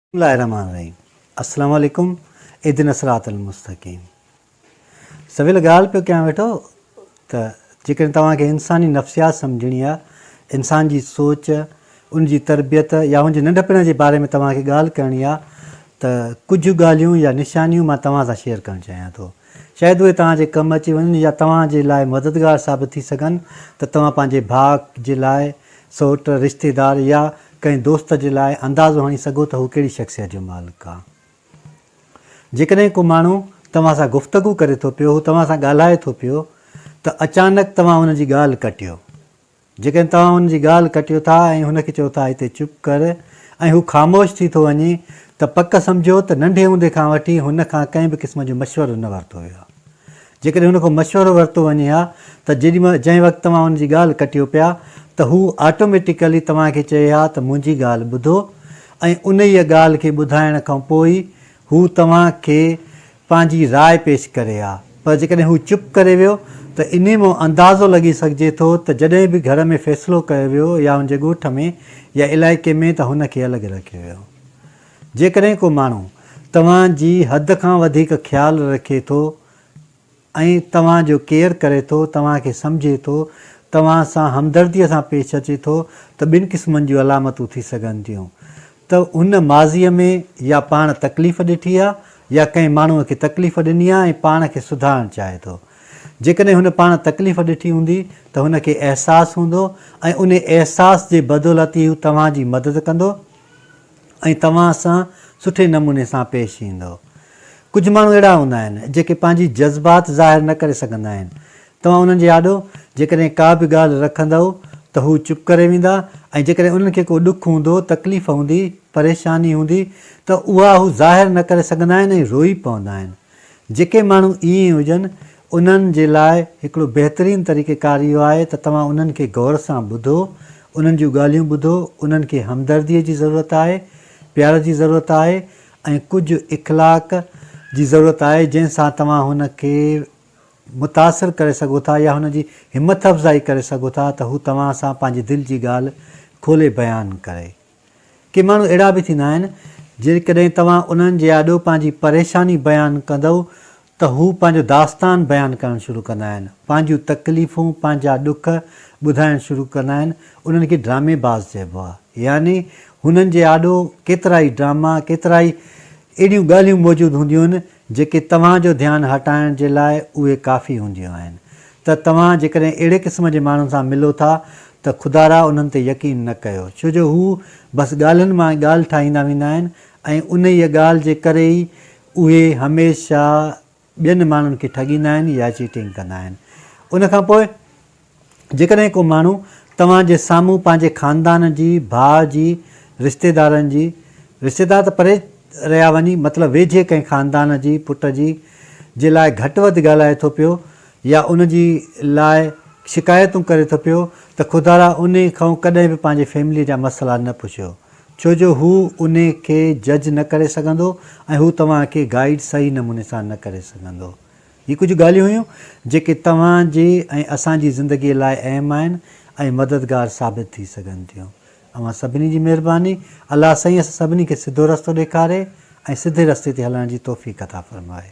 बिस्मिल्लाहिर्रहमानिर्रहीम। अस्सलाम वालेकुम। इहदिना सिरातल मुस्तक़ीम। सवेल ॻाल्हि पियो कयां वेठो त जेकॾहिं तव्हांखे इंसानी नफ़्सियात सम्झणी आहे, इंसान जी सोच, उनजी तरबियत या उनजे नंढपण जे बारे में तव्हांखे ॻाल्हि करणी आहे त कुझु ॻाल्हियूं या निशानियूं मां तव्हां सां शेयर करणु चाहियां थो। शायदि उहे तव्हांजे कमु अची वञनि या तव्हांजे लाइ मददगार साबित थी सघनि त तव्हां पंहिंजे भाउ जे लाइ, सौट, रिश्तेदार या कंहिं दोस्त जे लाइ अंदाज़ो हणी सघो त हू कहिड़ी शख़्सियत जो मालिक आहे। जेकॾहिं को माण्हू तव्हां सां गुफ़्तगू करे थो पियो, हू तव्हां सां ॻाल्हाए थो पियो त अचानक तव्हां हुनजी ॻाल्हि कटियो। जेकॾहिं तव्हां हुनजी ॻाल्हि कटियो था ऐं हुनखे चओ था हिते चुप कर ऐं हू ख़ामोश थी थो वञे त पक सम्झो त नंढे हूंदे खां वठी हुन खां कंहिं बि क़िस्म जो मशवरो न वरितो वियो आहे। जेकॾहिं हुन खां मशवरो वरितो वञे हा त जंहिं वक़्तु तव्हां हुनजी ॻाल्हि कटियो पिया त हू ऑटोमेटिकली तव्हांखे चए हा त मुंहिंजी ॻाल्हि ॿुधो ऐं उन ई ॻाल्हि खे ॿुधाइण खां पोइ हू तव्हांखे पंहिंजी राय पेश करे हा। पर जेकॾहिं हू चुप करे वियो त इन मां अंदाज़ो लॻी सघिजे थो त जॾहिं बि घर में फ़ैसिलो कयो वियो या हुनजे ॻोठ में या इलाइक़े में त हुनखे अलॻि रखियो वियो। जेकॾहिं को माण्हू तव्हांजी हद खां वधीक ख़्यालु रखे थो ऐं तव्हांजो केयर करे थो, तव्हांखे सम्झे थो, तव्हां सां हमदर्दीअ सां पेश अचे थो त ॿिनि क़िस्मनि जूं अलामतूं थी सघनि थियूं त हुन माज़ीअ में या पाण तकलीफ़ ॾिठी आहे या कंहिं माण्हूअ खे तकलीफ़ ॾिनी आहे ऐं पाण खे सुधारणु चाहे थो। जेकॾहिं हुन पाण तकलीफ़ ॾिठी हूंदी त हुनखे अहसासु हूंदो ऐं उन अहसास जे बदौलती हू तव्हांजी मदद कंदो ऐं तव्हां सां सुठे नमूने सां पेश ईंदो। कुझु माण्हू अहिड़ा हूंदा आहिनि जेके पंहिंजी जज़्बात ज़ाहिर न करे सघंदा आहिनि। तव्हां उन्हनि जे आॾो जेकॾहिं का बि ॻाल्हि रखंदव त हू चुप करे वेंदा ऐं जेकॾहिं उन्हनि खे को ॾुखु हूंदो, तकलीफ़ हूंदी, परेशानी हूंदी त उहा हू ज़ाहिर न करे सघंदा आहिनि ऐं रोई पवंदा आहिनि। जेके माण्हू ईअं हुजनि उन्हनि जे लाइ हिकिड़ो बहितरीनु तरीक़ेकार इहो आहे त तव्हां उन्हनि खे गौर सां ॿुधो, उन्हनि जूं ॻाल्हियूं ॿुधो, उन्हनि खे हमदर्दीअ जी ज़रूरत आहे, प्यार जी ज़रूरत आहे ऐं कुझु इख़लाक़ जी ज़रूरत आहे जंहिंसां तव्हां हुनखे मुतासिर करे सघो था या हुनजी हिमत अफ़ज़ाई करे सघो था त हू तव्हां सां पंहिंजी दिलि जी ॻाल्हि खोले बयानु करे। के माण्हू अहिड़ा बि थींदा आहिनि जेकॾहिं तव्हां उन्हनि जे आॾो पंहिंजी परेशानी बयानु कंदव त हू पंहिंजो दास्तान बयानु करणु शुरू कंदा आहिनि, पंहिंजूं तकलीफ़ूं, पंहिंजा ॾुख ॿुधाइणु शुरू कंदा आहिनि। उन्हनि खे ड्रामेबाज़ चइबो आहे। यानी हुननि जे आॾो केतिरा ई ड्रामा, केतिरा ई अहिड़ियूं ॻाल्हियूं मौजूदु हूंदियूं आहिनि जेके तव्हांजो ध्यानु हटाइण जे लाइ उहे काफ़ी हूंदियूं आहिनि। त तव्हां जेकॾहिं अहिड़े क़िस्म जे माण्हुनि सां मिलो था त ख़ुदारा उन्हनि ते यकीन न कयो, छो जो हू बसि ॻाल्हियुनि मां ॻाल्हि ठाहींदा वेंदा आहिनि ऐं उन ई ॻाल्हि जे करे ई उहे हमेशह ॿियनि माण्हुनि खे ठॻींदा आहिनि या चीटिंग कंदा आहिनि। उनखां पोइ जेकॾहिं को माण्हू तव्हांजे साम्हूं पंहिंजे ख़ानदान जी, भाउ जी, रिश्तेदारनि जी, रिश्तेदार त परे रहिया वञी, मतिलबु वेझे कंहिं ख़ानदान जी, पुट जी जे लाइ घटि वधि ॻाल्हाए थो पियो या उनजी लाइ शिकायतूं करे थो पियो त ख़ुदारा उन खां कॾहिं बि पंहिंजे फैमिली जा मसइला न पुछियो, छो जो हू उन खे जज न करे सघंदो ऐं हू तव्हांखे गाइड सही नमूने सां न करे सघंदो। हीअ कुझु ॻाल्हियूं हुयूं जेके तव्हांजे ऐं असांजी ज़िंदगीअ लाइ अहम आहिनि ऐं मददगार साबित थी सघनि थियूं। अवां सभिनी जी महिरबानी। अलाह साईं असां सभिनी खे सिधो रस्तो ॾेखारे ऐं सिधे रस्ते ते हलण जी तौफ़ीक़ अता फ़रमाए।